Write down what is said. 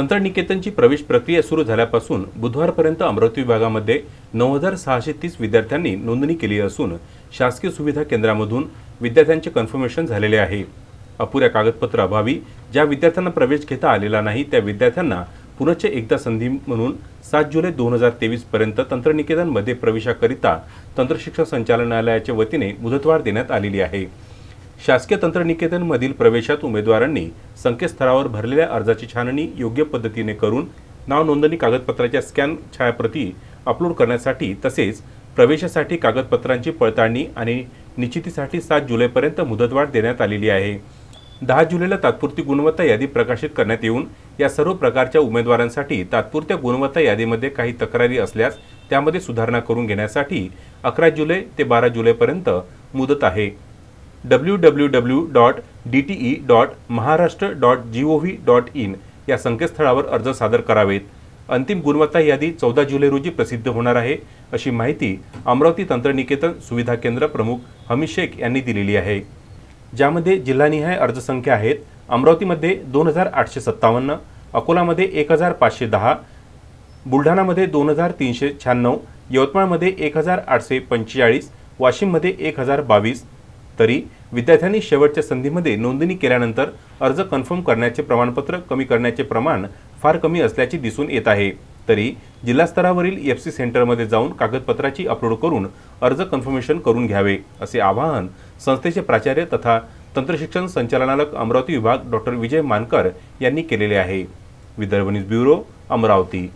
तंत्रनिकेतनची प्रवेश प्रक्रिया सुरू झाल्यापासून बुधवारपर्यंत अमरावती विभागामध्ये 9630 विद्यार्थ्यांनी नोंदणी केली असून शासकीय सुविधा केंद्रामधून विद्यार्थ्यांचे कन्फर्मेशन झालेले आहे। अपुऱ्या कागदपत्र अभावी ज्या विद्यार्थ्यांना प्रवेश घेता आलेला नाही त्या विद्यार्थ्यांना पुनश्च एकदा संधी म्हणून 7 जुलै 2023 पर्यंत तंत्रनिकेतनमध्ये प्रवेशाकरिता तंत्रशिक्षण संचालनालयाच्या वतीने मुदतवाढ देण्यात आलेली आहे। शासकीय तंत्रनिकेतनमधील प्रवेशात उमेदवारांनी संकेतस्थळावर भरलेल्या अर्जाची छाननी योग्य पद्धतीने करून नाव नोंदणी कागदपत्राच्या स्कॅन छायाप्रती अपलोड करण्यासाठी तसेच प्रवेशासाठी कागदपत्रांची पडताळणी आणि निश्चितीसाठी 7 जुलैपर्यंत मुदतवाढ देण्यात आलेली आहे। 10 जुलैला तात्पुरती गुणवत्ता यादी प्रकाशित करण्यात येऊन या सर्व प्रकारच्या उमेदवारांसाठी तात्पुरत्या गुणवत्ता यादीमध्ये काही तक्रारी असल्यास त्यामध्ये सुधारणा करून घेण्यासाठी 11 जुलै ते 12 जुलैपर्यंत मुदत आहे। www.dte.maharashtra.gov.in या संकेतस्थळावर अर्ज सादर करावेत। अंतिम गुणवत्ता यादी 14 जुलै रोजी प्रसिद्ध होणार आहे अशी माहिती अमरावती तंत्रनिकेतन सुविधा केंद्र प्रमुख हमीद शेख यांनी दिलेली आहे। ज्यामध्ये जिल्हानिहाय अर्ज संख्या आहेत अमरावतीमध्ये 2857, अकोलामध्ये 1510, बुलढाणामध्ये 2396, यवतमाळमध्ये 1845, वाशिममध्ये 1022। तरी विद्यार्थ्यांनी शेवटच्या संधीमध्ये नोंदणी केल्यानंतर अर्ज कन्फर्म करण्याचे प्रमाणपत्र कमी करण्याचे प्रमाण फार कमी असल्याचे दिसून येत आहे। तरी जिल्हा स्तरावरील एफसी सेंटरमध्ये जाऊन कागदपत्राची अपलोड करून अर्ज कन्फर्मेशन करून घ्यावे असे आवाहन संस्थेचे प्राचार्य तथा तंत्रशिक्षण संचालनालक अमरावती विभाग डॉ. विजय मानकर यांनी केलेले आहे। Vidarbha news bureau, Amravati.